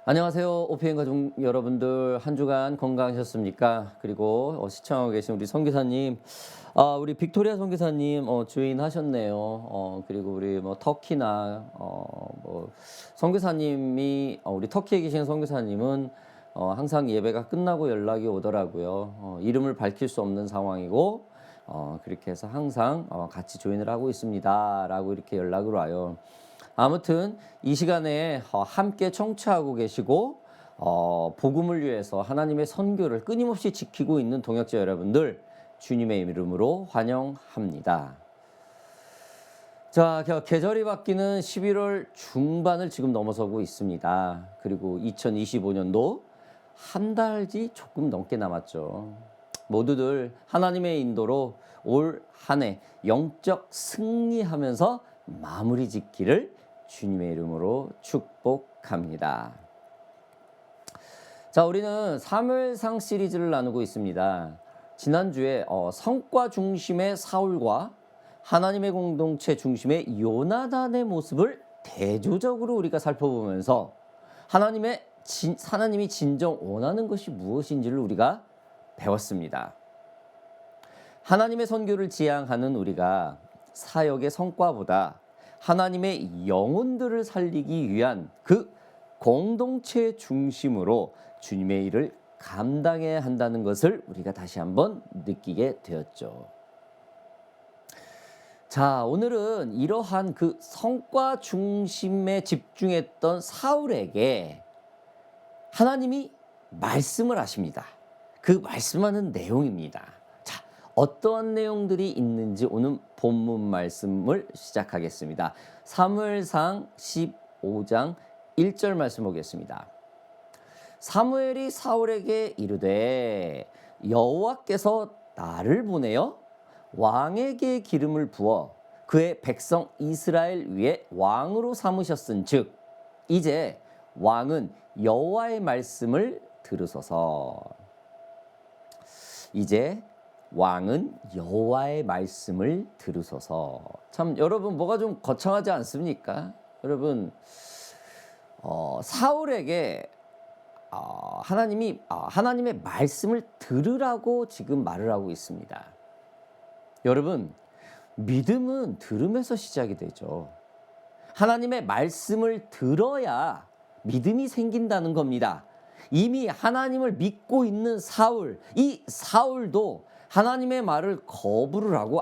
안녕하세요. 오피엔 가족 여러분들 한 주간 건강하셨습니까? 그리고 시청하고 계신 우리 선교사님, 우리 빅토리아 선교사님 주인 하셨네요. 그리고 우리 뭐 터키나 뭐 선교사님이 우리 터키에 계신 선교사님은 항상 예배가 끝나고 연락이 오더라고요. 이름을 밝힐 수 없는 상황이고 그렇게 해서 항상 같이 조인을 하고 있습니다라고 이렇게 연락을 와요. 아무튼 이 시간에 함께 청취하고 계시고 복음을 위해서 하나님의 선교를 끊임없이 지키고 있는 동역자 여러분들 주님의 이름으로 환영합니다. 자, 계절이 바뀌는 11월 중반을 지금 넘어서고 있습니다. 그리고 2025년도 한 달이 조금 넘게 남았죠. 모두들 하나님의 인도로 올 한 해 영적 승리하면서 마무리 짓기를 주님의 이름으로 축복합니다. 자, 우리는 사무엘상 시리즈를 나누고 있습니다. 지난주에 성과 중심의 사울과 하나님의 공동체 중심의 요나단의 모습을 대조적으로 우리가 살펴보면서 하나님이 진정 원하는 것이 무엇인지를 우리가 배웠습니다. 하나님의 선교를 지향하는 우리가 사역의 성과보다 하나님의 영혼들을 살리기 위한 그 공동체 중심으로 주님의 일을 감당해야 한다는 것을 우리가 다시 한번 느끼게 되었죠. 자, 오늘은 이러한 그 성과 중심에 집중했던 사울에게 하나님이 말씀을 하십니다. 그 말씀하는 내용입니다. 자, 어떠한 내용들이 있는지 오늘 본문 말씀을 시작하겠습니다. 사무엘상 15장 1절 말씀 보겠습니다. 사무엘이 사울에게 이르되 여호와께서 나를 보내어 왕에게 기름을 부어 그의 백성 이스라엘 위에 왕으로 삼으셨은즉 이제 왕은 여호와의 말씀을 들으소서. 이제 왕은 여호와의 말씀을 들으소서. 참 여러분 뭐가 좀 거창하지 않습니까? 여러분 사울에게 하나님이 하나님의 말씀을 들으라고 지금 말을 하고 있습니다. 여러분 믿음은 들음에서 시작이 되죠. 하나님의 말씀을 들어야 믿음이 생긴다는 겁니다. 이미 하나님을 믿고 있는 이 사울도 하나님의 말을 거부를 하고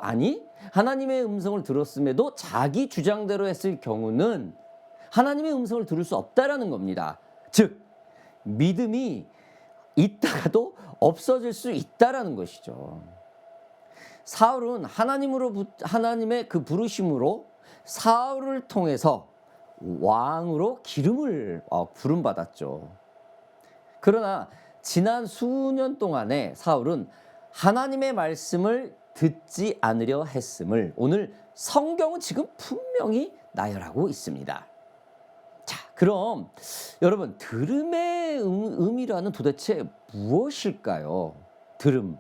하나님의 음성을 들었음에도 자기 주장대로 했을 경우는 하나님의 음성을 들을 수 없다라는 겁니다. 즉 믿음이 있다가도 없어질 수 있다라는 것이죠. 사울은 하나님의 그 부르심으로 사울을 통해서 왕으로 기름을 부름받았죠. 그러나 지난 수년 동안에 사울은 하나님의 말씀을 듣지 않으려 했음을 오늘 성경은 지금 분명히 나열하고 있습니다. 자, 그럼 여러분 들음의 의미라는 도대체 무엇일까요? 들음.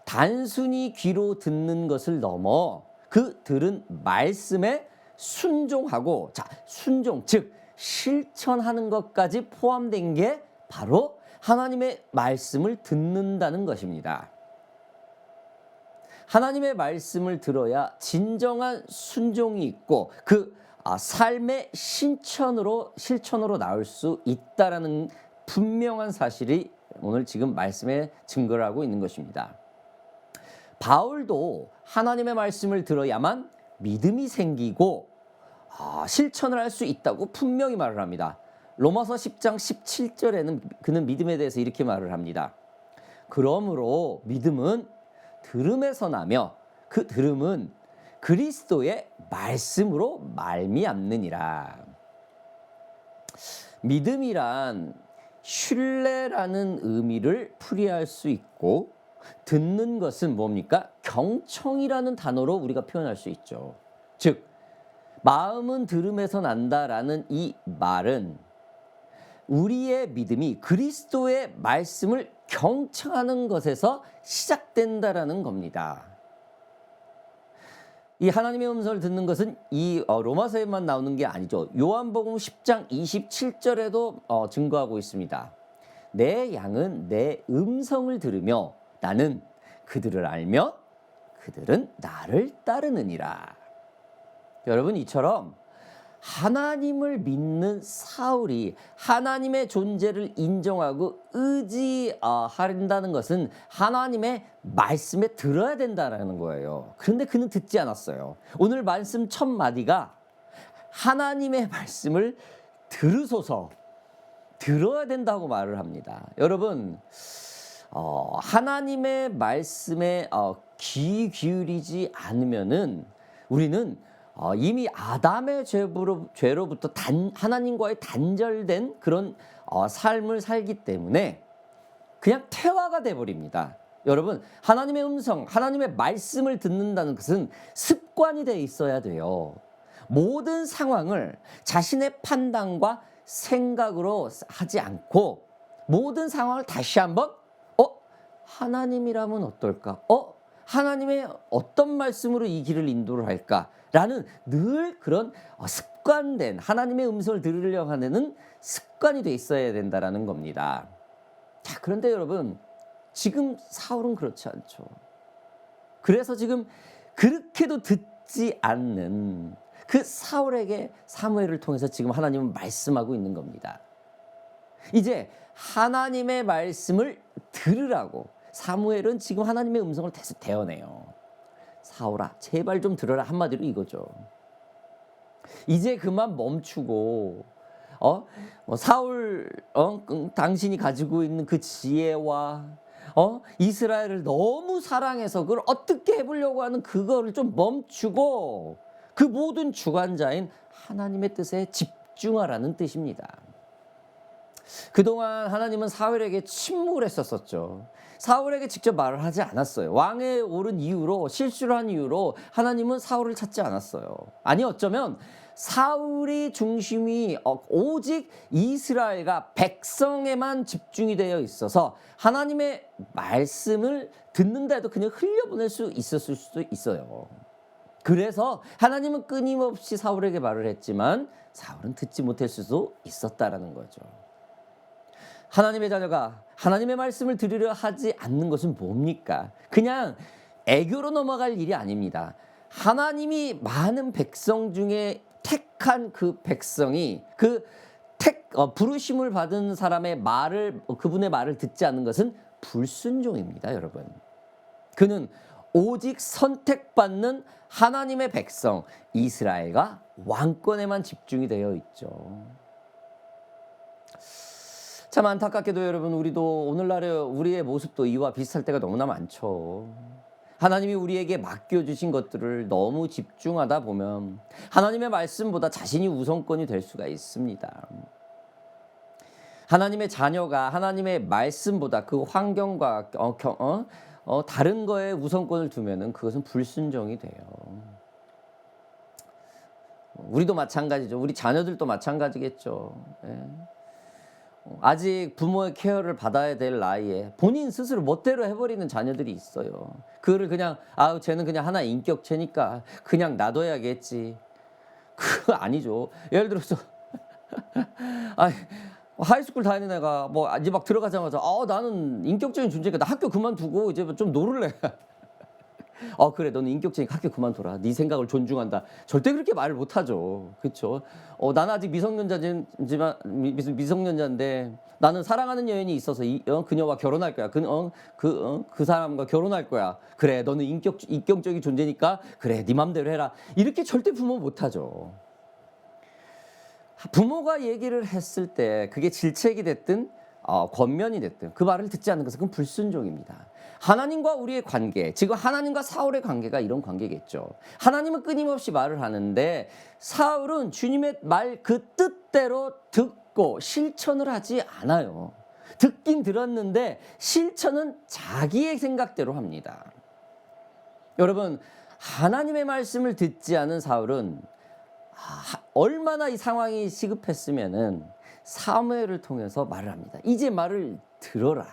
단순히 귀로 듣는 것을 넘어 그 들은 말씀에 순종하고 순종 즉 실천하는 것까지 포함된 게 바로 하나님의 말씀을 듣는다는 것입니다. 하나님의 말씀을 들어야 진정한 순종이 있고 그 삶의 실천으로 나올 수 있다라는 분명한 사실이 오늘 지금 말씀에 증거를 하고 있는 것입니다. 바울도 하나님의 말씀을 들어야만 믿음이 생기고 실천을 할 수 있다고 분명히 말을 합니다. 로마서 10장 17절에는 그는 믿음에 대해서 이렇게 말을 합니다. 그러므로 믿음은 들음에서 나며 그 들음은 그리스도의 말씀으로 말미암느니라. 믿음이란 신뢰라는 의미를 풀이할 수 있고 듣는 것은 뭡니까? 경청이라는 단어로 우리가 표현할 수 있죠. 즉 마음은 들음에서 난다라는 이 말은 우리의 믿음이 그리스도의 말씀을 경청하는 것에서 시작된다라는 겁니다. 이 하나님의 음성을 듣는 것은 이 로마서에만 나오는 게 아니죠. 요한복음 10장 27절에도 증거하고 있습니다. 내 양은 내 음성을 들으며 나는 그들을 알며 그들은 나를 따르느니라. 여러분, 이처럼 하나님을 믿는 사울이 하나님의 존재를 인정하고 의지한다는 것은 하나님의 말씀에 들어야 된다는 거예요. 그런데 그는 듣지 않았어요. 오늘 말씀 첫 마디가 하나님의 말씀을 들으소서, 들어야 된다고 말을 합니다. 여러분, 하나님의 말씀에 귀 기울이지 않으면은 우리는 이미 아담의 죄로부터 하나님과의 단절된 그런 삶을 살기 때문에 그냥 태화가 돼버립니다. 여러분, 하나님의 음성, 하나님의 말씀을 듣는다는 것은 습관이 돼 있어야 돼요. 모든 상황을 자신의 판단과 생각으로 하지 않고 모든 상황을 다시 한번 하나님이라면 어떨까? 하나님의 어떤 말씀으로 이 길을 인도를 할까라는 늘 그런 습관된 하나님의 음성을 들으려고 하는 습관이 돼 있어야 된다라는 겁니다. 자, 그런데 여러분, 지금 사울은 그렇지 않죠. 그래서 지금 그렇게도 듣지 않는 그 사울에게 사무엘을 통해서 지금 하나님은 말씀하고 있는 겁니다. 이제 하나님의 말씀을 들으라고 사무엘은 지금 하나님의 음성을 계속 대어내요. 사울아, 제발 좀 들어라. 한마디로 이거죠. 이제 그만 멈추고 사울 당신이 가지고 있는 그 지혜와 이스라엘을 너무 사랑해서 그걸 어떻게 해보려고 하는 그거를 좀 멈추고 그 모든 주관자인 하나님의 뜻에 집중하라는 뜻입니다. 그동안 하나님은 사울에게 침묵을 했었죠. 사울에게 직접 말을 하지 않았어요. 왕에 오른 이후로, 실수를 한 이후로 하나님은 사울을 찾지 않았어요. 아니, 어쩌면 사울이 중심이 오직 이스라엘과 백성에만 집중이 되어 있어서 하나님의 말씀을 듣는다 해도 그냥 흘려보낼 수 있었을 수도 있어요. 그래서 하나님은 끊임없이 사울에게 말을 했지만 사울은 듣지 못할 수도 있었다라는 거죠. 하나님의 자녀가 하나님의 말씀을 들으려 하지 않는 것은 뭡니까? 그냥 애교로 넘어갈 일이 아닙니다. 하나님이 많은 백성 중에 택한 그 백성이 부르심을 받은 사람의 말을, 그분의 말을 듣지 않는 것은 불순종입니다, 여러분. 그는 오직 선택받는 하나님의 백성 이스라엘과 왕권에만 집중이 되어 있죠. 참 안타깝게도 여러분, 우리도 오늘날의 우리의 모습도 이와 비슷할 때가 너무나 많죠. 하나님이 우리에게 맡겨주신 것들을 너무 집중하다 보면 하나님의 말씀보다 자신이 우선권이 될 수가 있습니다. 하나님의 자녀가 하나님의 말씀보다 그 환경과 다른 거에 우선권을 두면은 그것은 불순종이 돼요. 우리도 마찬가지죠. 우리 자녀들도 마찬가지겠죠. 예. 아직 부모의 케어를 받아야 될 나이에 본인 스스로 멋대로 해버리는 자녀들이 있어요. 그거를 그냥 쟤는 그냥 하나의 인격체니까 그냥 놔둬야겠지. 그거 아니죠. 예를 들어서 하이스쿨 다니는 애가 이제 막 들어가자마자 나는 인격적인 존재니까 나 학교 그만두고 이제 좀 놀을래. 그래, 너는 인격체니까 학교 그만둬라. 네 생각을 존중한다. 절대 그렇게 말을 못하죠. 그렇죠? 나는 아직 미성년자인데 나는 사랑하는 여인이 있어서 그녀와 결혼할 거야. 그 사람과 결혼할 거야. 그래, 너는 인격적인 존재니까 그래, 네 맘대로 해라. 이렇게 절대 부모 못하죠. 부모가 얘기를 했을 때 그게 질책이 됐든 권면이 됐든 그 말을 듣지 않는 것은 그건 불순종입니다. 하나님과 우리의 관계, 지금 하나님과 사울의 관계가 이런 관계겠죠. 하나님은 끊임없이 말을 하는데 사울은 주님의 말 그 뜻대로 듣고 실천을 하지 않아요. 듣긴 들었는데 실천은 자기의 생각대로 합니다. 여러분, 하나님의 말씀을 듣지 않은 사울은 얼마나 이 상황이 시급했으면은 사무엘을 통해서 말을 합니다. 이제 말을 들어라.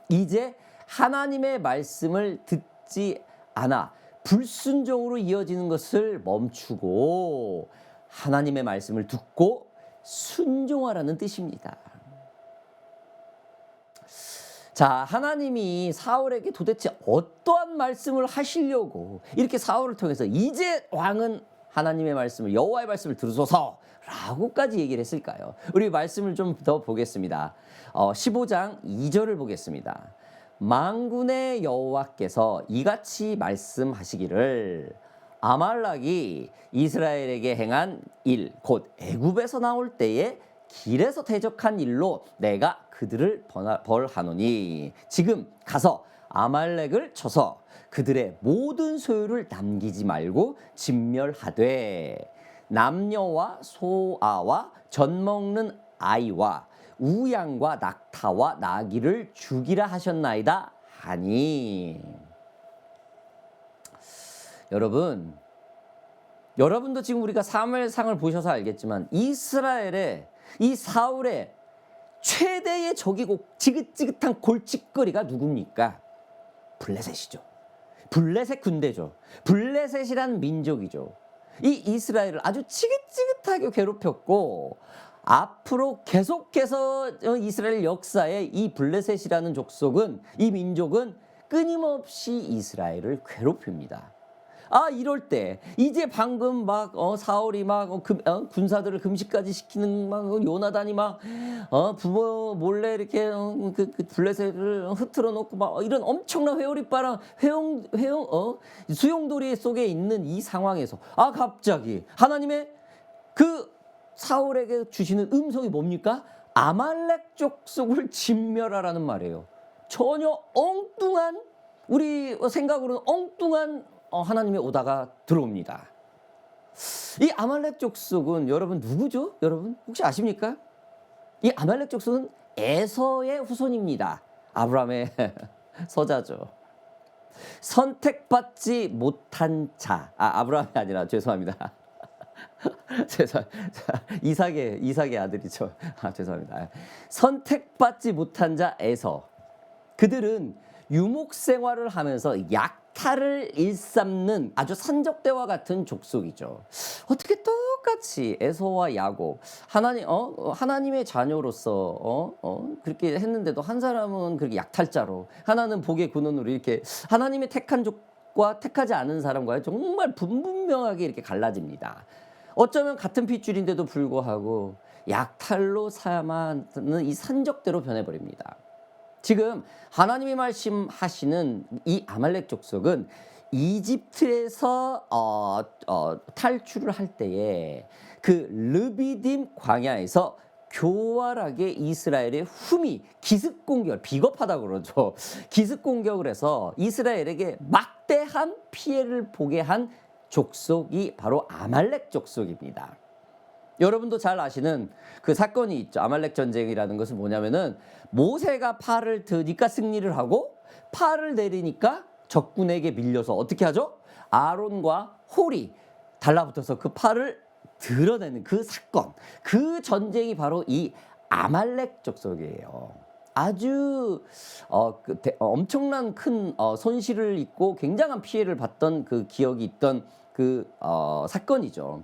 이제 하나님의 말씀을 듣지 않아 불순종으로 이어지는 것을 멈추고 하나님의 말씀을 듣고 순종하라는 뜻입니다. 자, 하나님이 사울에게 도대체 어떠한 말씀을 하시려고 이렇게 사울을 통해서 이제 왕은 하나님의 말씀을, 여호와의 말씀을 들으소서 라고까지 얘기를 했을까요? 우리 말씀을 좀 더 보겠습니다. 15장 2절을 보겠습니다. 만군의 여호와께서 이같이 말씀하시기를 아말렉이 이스라엘에게 행한 일, 곧 애굽에서 나올 때에 길에서 대적한 일로 내가 그들을 벌하노니 지금 가서 아말렉을 쳐서 그들의 모든 소유를 남기지 말고 진멸하되 남녀와 소아와 젖먹는 아이와 우양과 낙타와 나귀를 죽이라 하셨나이다 하니. 여러분도 지금 우리가 사무엘상을 보셔서 알겠지만 이스라엘의 이 사울의 최대의 적이고 지긋지긋한 골칫거리가 누굽니까? 블레셋이죠. 블레셋 군대죠. 블레셋이란 민족이죠. 이 이스라엘을 아주 지긋지긋하게 괴롭혔고 앞으로 계속해서 이스라엘 역사에 이 블레셋이라는 족속은, 이 민족은 끊임없이 이스라엘을 괴롭힙니다. 이럴 때 이제 방금 막 사울이 막 군사들을 금식까지 시키는 막 요나단이 막 부모 몰래 이렇게 그 블레셋을 흐트러 놓고 막 이런 엄청난 회오리바람 수용돌이 속에 있는 이 상황에서 갑자기 하나님의 그 사울에게 주시는 음성이 뭡니까? 아말렉 족속을 진멸하라는 말이에요. 전혀 엉뚱한, 우리 생각으로는 엉뚱한 하나님의 오다가 들어옵니다. 이 아말렉 족속은 여러분 누구죠? 여러분 혹시 아십니까? 이 아말렉 족속은 에서의 후손입니다. 아브라함의 서자죠. 선택받지 못한 자. 아브라함이 아니라 죄송합니다. 이삭의 아들이죠. 죄송합니다. 선택받지 못한 자 에서. 그들은 유목 생활을 하면서 약탈을 일삼는 아주 산적대와 같은 족속이죠. 어떻게 똑같이 에서와 야곱, 하나님의 자녀로서 그렇게 했는데도 한 사람은 그렇게 약탈자로, 하나는 복의 근원으로 이렇게 하나님의 택한 족과 택하지 않은 사람과 정말 분명하게 이렇게 갈라집니다. 어쩌면 같은 핏줄인데도 불구하고 약탈로 사야만 이 산적대로 변해버립니다. 지금 하나님이 말씀하시는 이 아말렉 족속은 이집트에서 탈출을 할 때에 그 르비딤 광야에서 교활하게 이스라엘의 흠이 기습 공격을, 비겁하다고 그러죠. 기습 공격을 해서 이스라엘에게 막대한 피해를 보게 한 족속이 바로 아말렉 족속입니다. 여러분도 잘 아시는 그 사건이 있죠. 아말렉 전쟁이라는 것은 뭐냐면은 모세가 팔을 드니까 승리를 하고 팔을 내리니까 적군에게 밀려서 어떻게 하죠? 아론과 홀이 달라붙어서 그 팔을 드러내는 그 사건, 그 전쟁이 바로 이 아말렉 족속이에요. 아주 엄청난 큰 손실을 입고 굉장한 피해를 봤던 그 기억이 있던 그 사건이죠.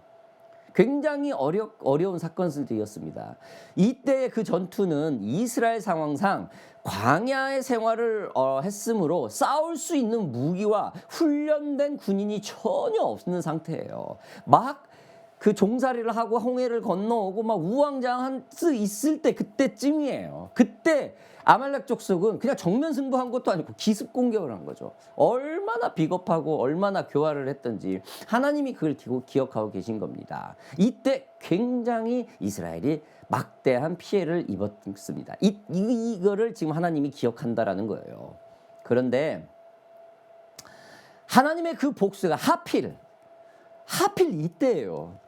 굉장히 어려운 사건들이었습니다. 이때의 그 전투는 이스라엘 상황상 광야의 생활을 했으므로 싸울 수 있는 무기와 훈련된 군인이 전혀 없는 상태예요. 막 그 종살이를 하고 홍해를 건너오고 막 우왕좌왕 있을 때 그때쯤이에요. 그때 아말렉 족속은 그냥 정면 승부한 것도 아니고 기습 공격을 한 거죠. 얼마나 비겁하고 얼마나 교활을 했던지 하나님이 그걸 기억하고 계신 겁니다. 이때 굉장히 이스라엘이 막대한 피해를 입었습니다. 이거를 지금 하나님이 기억한다라는 거예요. 그런데 하나님의 그 복수가 하필 이때예요.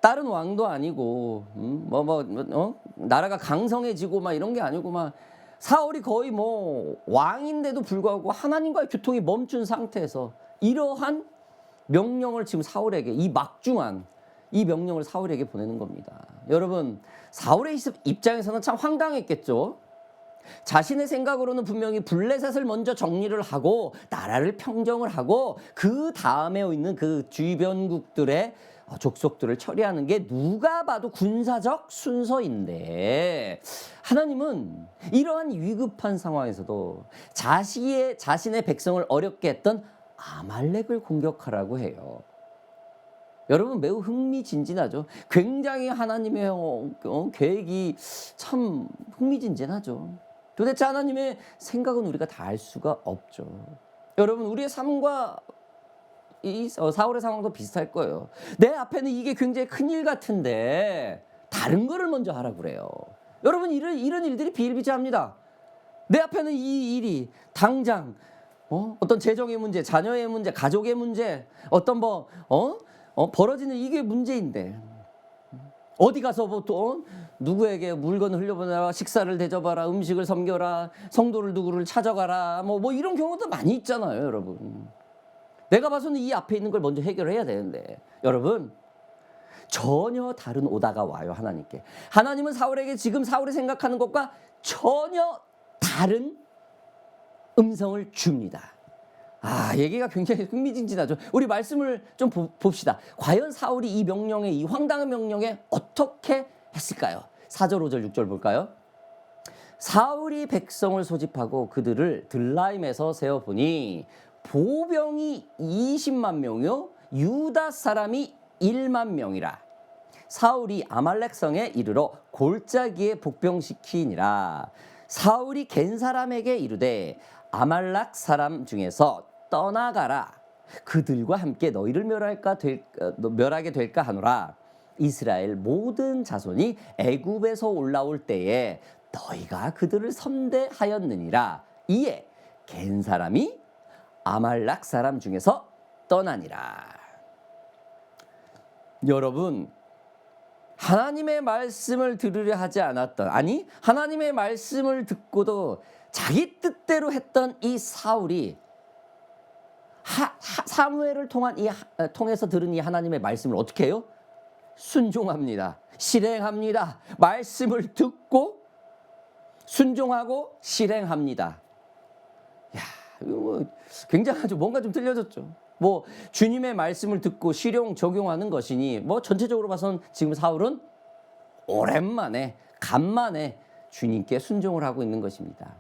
다른 왕도 아니고 나라가 강성해지고 막 이런 게 아니고 막 사울이 거의 뭐 왕인데도 불구하고 하나님과의 교통이 멈춘 상태에서 이러한 명령을 지금 사울에게, 이 막중한 이 명령을 사울에게 보내는 겁니다. 여러분, 사울의 입장에서는 참 황당했겠죠. 자신의 생각으로는 분명히 블레셋을 먼저 정리를 하고 나라를 평정을 하고 그 다음에 있는 그 주변국들의 족속들을 처리하는 게 누가 봐도 군사적 순서인데, 하나님은 이러한 위급한 상황에서도 자신의 백성을 어렵게 했던 아말렉을 공격하라고 해요. 여러분, 매우 흥미진진하죠. 굉장히 하나님의 계획이 참 흥미진진하죠. 도대체 하나님의 생각은 우리가 다 알 수가 없죠. 여러분, 우리의 삶과 이 사울의 상황도 비슷할 거예요. 내 앞에는 이게 굉장히 큰일 같은데 다른 거를 먼저 하라고 그래요. 여러분, 이런 일들이 비일비재합니다. 내 앞에는 이 일이 당장 어떤 재정의 문제, 자녀의 문제, 가족의 문제, 어떤 벌어지는 이게 문제인데, 어디 가서 또 누구에게 물건을 흘려보내라, 식사를 대접하라, 음식을 섬겨라, 성도를 누구를 찾아가라, 뭐 이런 경우도 많이 있잖아요, 여러분. 내가 봐서는 이 앞에 있는 걸 먼저 해결해야 되는데, 여러분, 전혀 다른 오다가 와요, 하나님께. 하나님은 사울에게 지금 사울이 생각하는 것과 전혀 다른 음성을 줍니다. 얘기가 굉장히 흥미진진하죠. 우리 말씀을 좀 봅시다. 과연 사울이 이 황당한 명령에 어떻게 했을까요? 4절, 5절, 6절 볼까요? 사울이 백성을 소집하고 그들을 들라임에서 세워보니 보병이 20만 명이요 유다 사람이 1만 명이라. 사울이 아말렉 성에 이르러 골짜기에 복병시키니라. 사울이 겐 사람에게 이르되 아말렉 사람 중에서 떠나가라. 그들과 함께 너희를 멸하게 될까 하노라. 이스라엘 모든 자손이 애굽에서 올라올 때에 너희가 그들을 선대하였느니라. 이에 겐 사람이 아말렉 사람 중에서 떠나니라. 여러분, 하나님의 말씀을 들으려 하지 않았던, 하나님의 말씀을 듣고도 자기 뜻대로 했던 이 사울이 사무엘을 통해서 들은 이 하나님의 말씀을 어떻게 해요? 순종합니다. 실행합니다. 말씀을 듣고 순종하고 실행합니다. 이거 굉장하죠. 뭔가 좀 틀려졌죠. 주님의 말씀을 듣고 실용 적용하는 것이니 전체적으로 봐서는 지금 사울은 오랜만에 간만에 주님께 순종을 하고 있는 것입니다.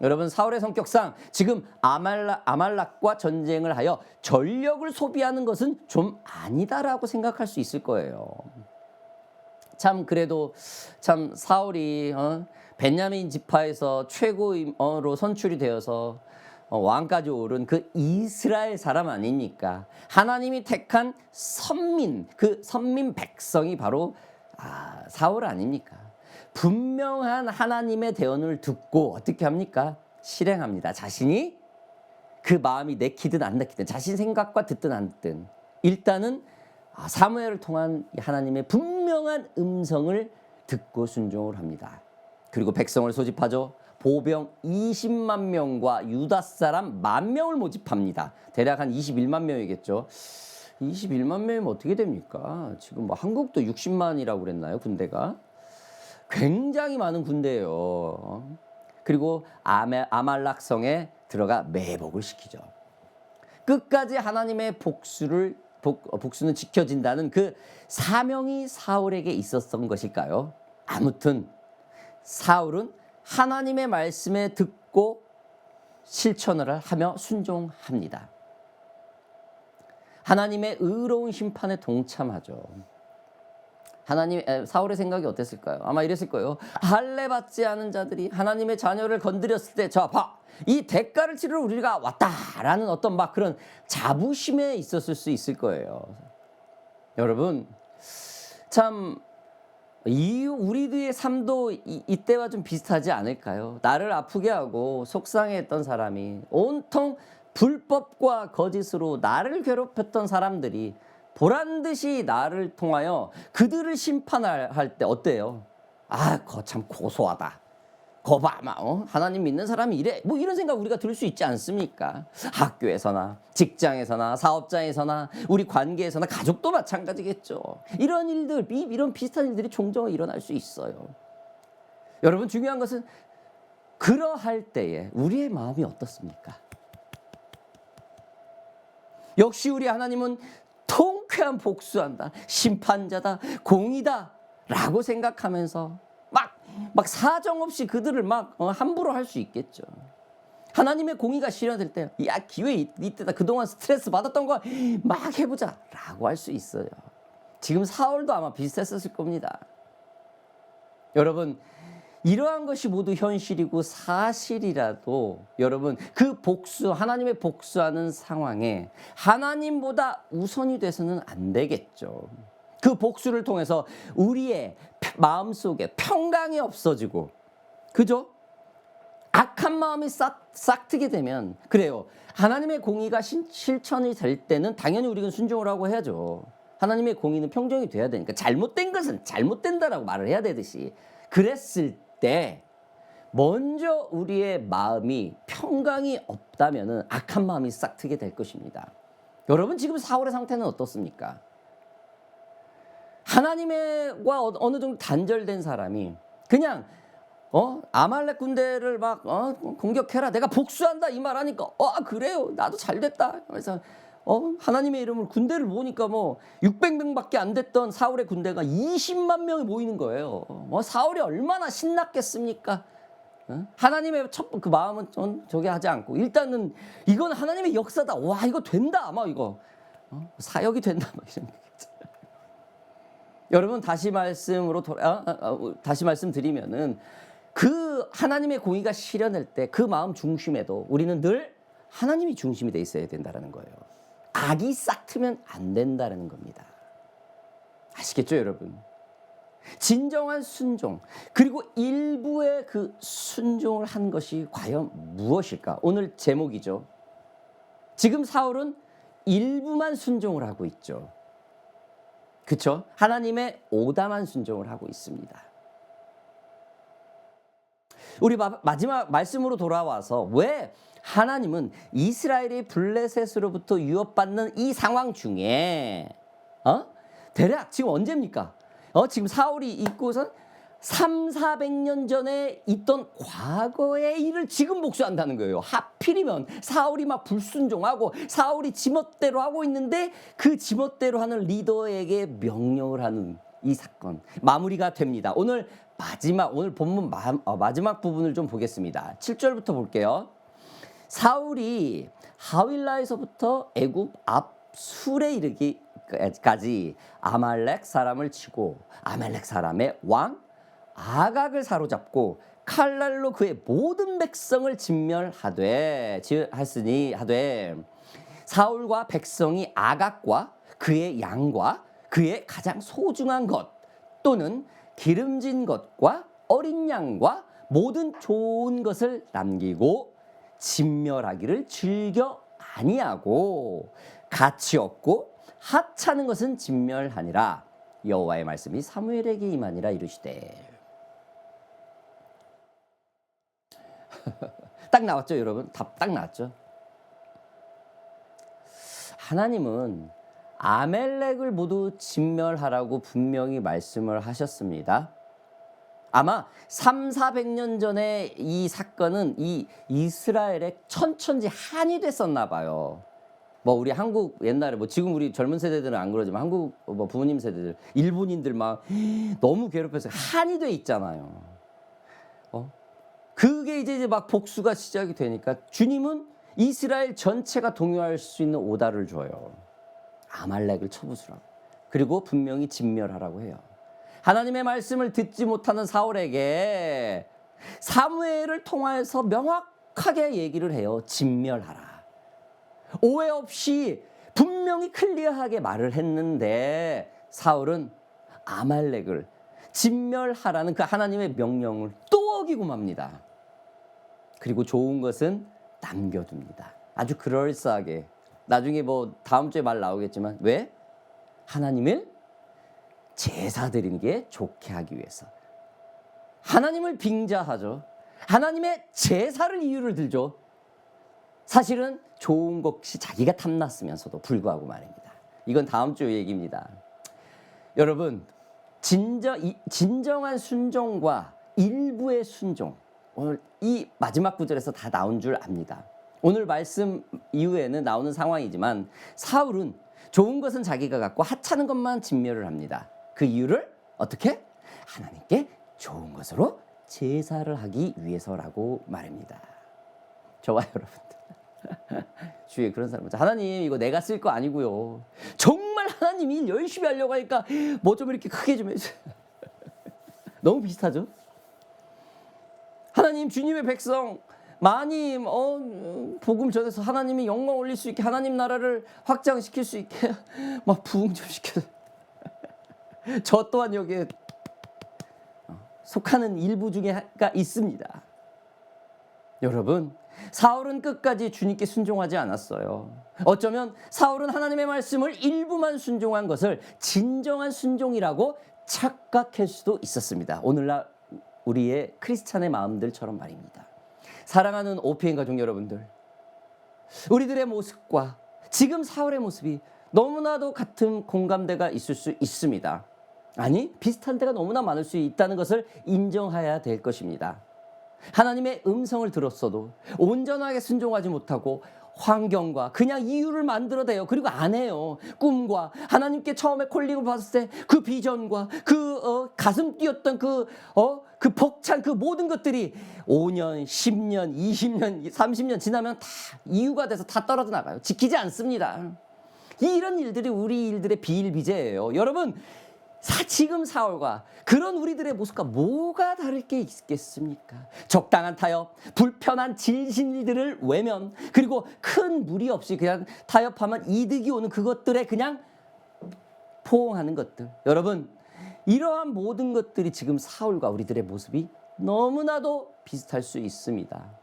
여러분, 사울의 성격상 지금 아말렉과 전쟁을 하여 전력을 소비하는 것은 좀 아니다라고 생각할 수 있을 거예요. 그래도 사울이 베냐민 지파에서 최고로 선출이 되어서 왕까지 오른 그 이스라엘 사람 아닙니까? 하나님이 택한 선민, 그 선민 백성이 바로 사울 아닙니까? 분명한 하나님의 대언을 듣고 어떻게 합니까? 실행합니다. 자신이 그 마음이 내키든 안 내키든, 자신 생각과 듣든 안 듣든, 일단은 사무엘을 통한 하나님의 분명한 음성을 듣고 순종을 합니다. 그리고 백성을 소집하죠. 보병 20만 명과 유다 사람 10,000명을 모집합니다. 대략 한 21만 명이겠죠. 21만 명이면 어떻게 됩니까? 지금 한국도 60만이라고 그랬나요, 군대가? 굉장히 많은 군대예요. 그리고 아말렉 성에 들어가 매복을 시키죠. 끝까지 하나님의 복수는 지켜진다는 그 사명이 사울에게 있었던 것일까요? 아무튼 사울은 하나님의 말씀에 듣고 실천을 하며 순종합니다. 하나님의 의로운 심판에 동참하죠. 사울의 생각이 어땠을까요? 아마 이랬을 거예요. 할례 받지 않은 자들이 하나님의 자녀를 건드렸을 때, 이 대가를 치르러 우리가 왔다라는 어떤 그런 자부심에 있었을 수 있을 거예요. 여러분, 우리들의 삶도 이때와 좀 비슷하지 않을까요? 나를 아프게 하고 속상해했던 사람이, 온통 불법과 거짓으로 나를 괴롭혔던 사람들이 보란듯이 나를 통하여 그들을 심판할 때 어때요? 그거 참 고소하다. 하나님 믿는 사람이 이래. 이런 생각 우리가 들 수 있지 않습니까? 학교에서나 직장에서나 사업장에서나 우리 관계에서나 가족도 마찬가지겠죠. 이런 비슷한 일들이 종종 일어날 수 있어요. 여러분, 중요한 것은 그러할 때에 우리의 마음이 어떻습니까? 역시 우리 하나님은 통쾌한 복수한다, 심판자다, 공의다 라고 생각하면서 막 사정없이 그들을 막 함부로 할 수 있겠죠. 하나님의 공의가 실현될 때, 야, 기회 이때다, 그동안 스트레스 받았던 거 막 해보자 라고 할 수 있어요. 지금 사울도 아마 비슷했었을 겁니다. 여러분, 이러한 것이 모두 현실이고 사실이라도 여러분, 그 복수, 하나님의 복수하는 상황에 하나님보다 우선이 돼서는 안 되겠죠. 그 복수를 통해서 우리의 마음속에 평강이 없어지고, 그죠? 악한 마음이 싹트게 되면, 그래요, 하나님의 공의가 실천이 될 때는 당연히 우리는 순종을 하고 해야죠. 하나님의 공의는 평정이 돼야 되니까, 잘못된 것은 잘못된다라고 말을 해야 되듯이, 그랬을 때 먼저 우리의 마음이 평강이 없다면은 악한 마음이 싹트게 될 것입니다. 여러분, 지금 사울의 상태는 어떻습니까? 하나님과 어느 정도 단절된 사람이 그냥 아말렉 군대를 막 공격해라, 내가 복수한다 이 말 하니까 그래요, 나도 잘 됐다. 그래서 하나님의 이름으로 군대를 모으니까 600명밖에 안 됐던 사울의 군대가 20만 명이 모이는 거예요. 사울이 얼마나 신났겠습니까? 하나님의 그 마음은 저게 하지 않고, 일단은 이건 하나님의 역사다, 와 이거 된다, 아마 이거 사역이 된다, 막 이런 거겠죠. 여러분, 다시 말씀드리면은 그 하나님의 공의가 실현될 때 그 마음 중심에도 우리는 늘 하나님이 중심이 돼 있어야 된다는 거예요. 악이 싹트면 안 된다는 겁니다. 아시겠죠, 여러분? 진정한 순종, 그리고 일부의 그 순종을 한 것이 과연 무엇일까? 오늘 제목이죠. 지금 사울은 일부만 순종을 하고 있죠. 그렇죠? 하나님의 오담한 순종을 하고 있습니다. 우리 마지막 말씀으로 돌아와서 왜 하나님은 이스라엘이 블레셋으로부터 유업받는 이 상황 중에 대략 지금 언제입니까? 지금 사울이 있고선 300~400년 전에 있던 과거의 일을 지금 복수한다는 거예요. 하필이면 사울이 막 불순종하고 사울이 지멋대로 하고 있는데 그 지멋대로 하는 리더에게 명령을 하는 이 사건 마무리가 됩니다. 오늘 본문 마지막 부분을 좀 보겠습니다. 7절부터 볼게요. 사울이 하윌라에서부터 애굽 앞 술에 이르기까지 아말렉 사람을 치고 아말렉 사람의 왕 아각을 사로잡고 칼날로 그의 모든 백성을 하되 사울과 백성이 아각과 그의 양과 그의 가장 소중한 것 또는 기름진 것과 어린 양과 모든 좋은 것을 남기고 진멸하기를 즐겨 아니하고 가치 없고 하찮은 것은 진멸하니라. 여호와의 말씀이 사무엘에게 임하니라 이르시되. 딱 나왔죠, 여러분? 답 딱 나왔죠. 하나님은 아멜렉을 모두 진멸하라고 분명히 말씀을 하셨습니다. 아마 300~400년 전에 이 사건은 이 이스라엘의 천천지 한이 됐었나 봐요. 우리 한국 옛날에 지금 우리 젊은 세대들은 안 그러지만 한국 부모님 세대들, 일본인들 막 너무 괴롭혀서 한이 돼 있잖아요. 그게 이제 막 복수가 시작이 되니까 주님은 이스라엘 전체가 동요할 수 있는 오다를 줘요. 아말렉을 쳐부수라고. 그리고 분명히 진멸하라고 해요. 하나님의 말씀을 듣지 못하는 사울에게 사무엘을 통하여서 명확하게 얘기를 해요. 진멸하라. 오해 없이 분명히 클리어하게 말을 했는데 사울은 아말렉을 진멸하라는 그 하나님의 명령을 또 어기고 맙니다. 그리고 좋은 것은 남겨둡니다. 아주 그럴싸하게. 나중에 다음 주에 말 나오겠지만 왜? 하나님을 제사 드리는 게 좋게 하기 위해서. 하나님을 빙자하죠. 하나님의 제사를 이유를 들죠. 사실은 좋은 것이 자기가 탐났으면서도 불구하고 말입니다. 이건 다음 주 얘기입니다. 여러분, 진정한 순종과 일부의 순종, 오늘 이 마지막 구절에서 다 나온 줄 압니다. 오늘 말씀 이후에는 나오는 상황이지만 사울은 좋은 것은 자기가 갖고 하찮은 것만 진멸을 합니다. 그 이유를 어떻게? 하나님께 좋은 것으로 제사를 하기 위해서라고 말합니다. 저와 여러분들 주위에 그런 사람 있죠. 하나님 이거 내가 쓸 거 아니고요. 정말 하나님 일 열심히 하려고 하니까 뭐 좀 이렇게 크게 좀 해주세요. 너무 비슷하죠? 하나님 주님의 백성 많이 복음 전해서 하나님이 영광 올릴 수 있게 하나님 나라를 확장시킬 수 있게 막 부흥 좀 시켜서 저 또한 여기에 속하는 일부 중에가 있습니다. 여러분 사울은 끝까지 주님께 순종하지 않았어요. 어쩌면 사울은 하나님의 말씀을 일부만 순종한 것을 진정한 순종이라고 착각할 수도 있었습니다. 오늘날 우리의 크리스찬의 마음들처럼 말입니다. 사랑하는 OPN 가족 여러분들, 우리들의 모습과 지금 사울의 모습이 너무나도 같은 공감대가 있을 수 있습니다. 아니, 비슷한 데가 너무나 많을 수 있다는 것을 인정해야 될 것입니다. 하나님의 음성을 들었어도 온전하게 순종하지 못하고 환경과 그냥 이유를 만들어대요. 그리고 안 해요. 꿈과 하나님께 처음에 콜링을 받았을 때 그 비전과 그 가슴 뛰었던 그 벅찬 그 모든 것들이 5년, 10년, 20년, 30년 지나면 다 이유가 돼서 다 떨어져 나가요. 지키지 않습니다. 이런 일들이 우리 일들의 비일비재예요. 여러분, 지금 사울과 그런 우리들의 모습과 뭐가 다를 게 있겠습니까? 적당한 타협, 불편한 진실들을 외면, 그리고 큰 무리 없이 그냥 타협하면 이득이 오는 그것들에 그냥 포옹하는 것들. 여러분, 이러한 모든 것들이 지금 사울과 우리들의 모습이 너무나도 비슷할 수 있습니다.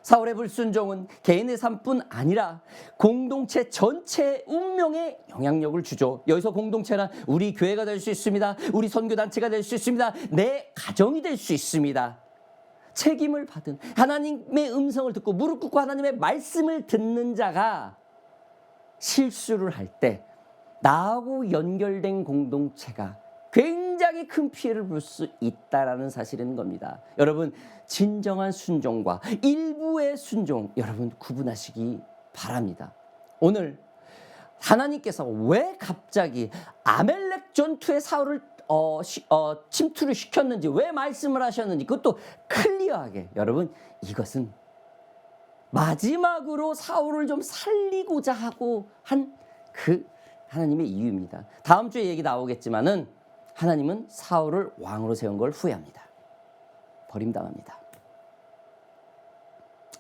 사울의 불순종은 개인의 삶뿐 아니라 공동체 전체의 운명에 영향력을 주죠. 여기서 공동체란 우리 교회가 될 수 있습니다. 우리 선교단체가 될 수 있습니다. 내 가정이 될 수 있습니다. 책임을 받은 하나님의 음성을 듣고 무릎 꿇고 하나님의 말씀을 듣는 자가 실수를 할 때 나하고 연결된 공동체가 굉장히 큰 피해를 볼 수 있다라는 사실인 겁니다. 여러분, 진정한 순종과 일부의 순종, 여러분 구분하시기 바랍니다. 오늘 하나님께서 왜 갑자기 아멜렉 전투에 사울을 침투를 시켰는지, 왜 말씀을 하셨는지 그것도 클리어하게, 여러분 이것은 마지막으로 사울을 좀 살리고자 하고 한 그 하나님의 이유입니다. 다음 주에 얘기 나오겠지만은 하나님은 사울을 왕으로 세운 걸 후회합니다. 버림당합니다.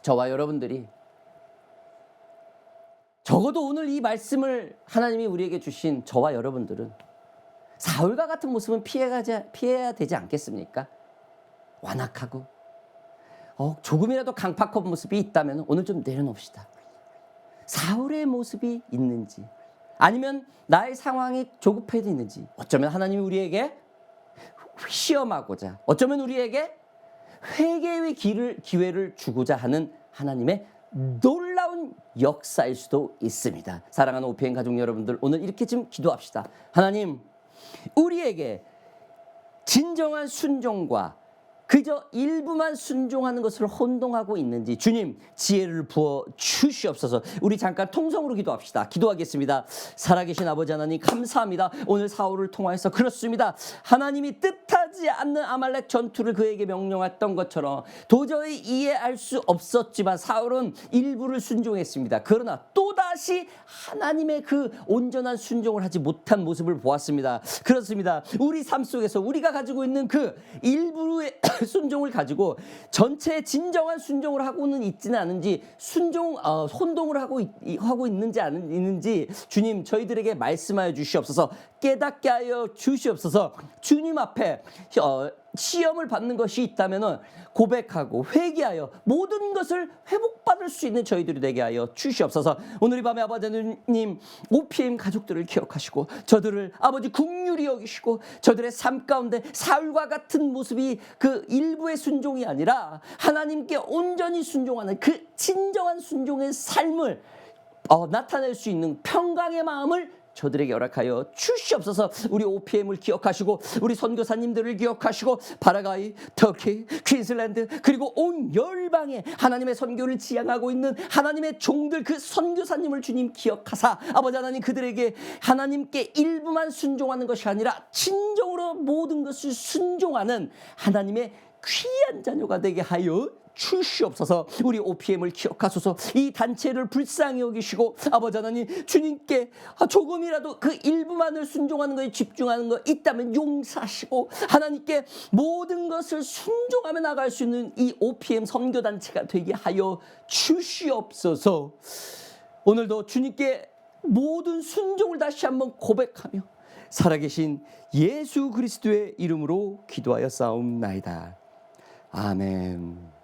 저와 여러분들이 적어도 오늘 이 말씀을 하나님이 우리에게 주신 저와 여러분들은 사울과 같은 모습은 피해야 되지 않겠습니까? 완악하고 조금이라도 강팍한 모습이 있다면 오늘 좀 내려놓읍시다. 사울의 모습이 있는지, 아니면 나의 상황이 조급해지는지, 어쩌면 하나님이 우리에게 시험하고자, 어쩌면 우리에게 회개의 기회를 주고자 하는 하나님의 놀라운 역사일 수도 있습니다. 사랑하는 OPN 가족 여러분들, 오늘 이렇게 좀 기도합시다. 하나님, 우리에게 진정한 순종과 그저 일부만 순종하는 것을 혼동하고 있는지 주님 지혜를 부어 주시옵소서. 우리 잠깐 통성으로 기도합시다. 기도하겠습니다. 살아계신 아버지 하나님 감사합니다. 오늘 사울을 통하여서 그렇습니다. 하나님이 뜻하지 않는 아말렉 전투를 그에게 명령했던 것처럼 도저히 이해할 수 없었지만 사울은 일부를 순종했습니다. 그러나 또다시 하나님의 그 온전한 순종을 하지 못한 모습을 보았습니다. 그렇습니다. 우리 삶 속에서 우리가 가지고 있는 그 일부의 순종을 가지고 전체의 진정한 순종을 하고는 있지는 않은지, 혼동을 하고 있는지 안 있는지 주님 저희들에게 말씀하여 주시옵소서. 깨닫게 하여 주시옵소서. 주님 앞에 시험을 받는 것이 있다면 고백하고 회개하여 모든 것을 회복받을 수 있는 저희들이 되게 하여 주시옵소서. 오늘 이 밤에 아버지 하나님 OPM 가족들을 기억하시고 저들을 아버지 긍휼히 여기시고 저들의 삶 가운데 사울과 같은 모습이 그 일부의 순종이 아니라 하나님께 온전히 순종하는 그 진정한 순종의 삶을 나타낼 수 있는 평강의 마음을 저들에게 허락하여 주시옵소서. 우리 OPM을 기억하시고 우리 선교사님들을 기억하시고 파라과이, 터키, 퀸슬랜드 그리고 온 열방에 하나님의 선교를 지향하고 있는 하나님의 종들 그 선교사님을 주님 기억하사 아버지 하나님 그들에게 하나님께 일부만 순종하는 것이 아니라 진정으로 모든 것을 순종하는 하나님의 귀한 자녀가 되게 하여 주시옵소서. 우리 OPM을 기억하소서. 이 단체를 불쌍히 여기시고 아버지 하나님 주님께 조금이라도 그 일부만을 순종하는 것에 집중하는 것 있다면 용서하시고 하나님께 모든 것을 순종하며 나갈 수 있는 이 OPM 선교단체가 되게 하여 주시옵소서. 오늘도 주님께 모든 순종을 다시 한번 고백하며 살아계신 예수 그리스도의 이름으로 기도하여 싸움나이다. 아멘.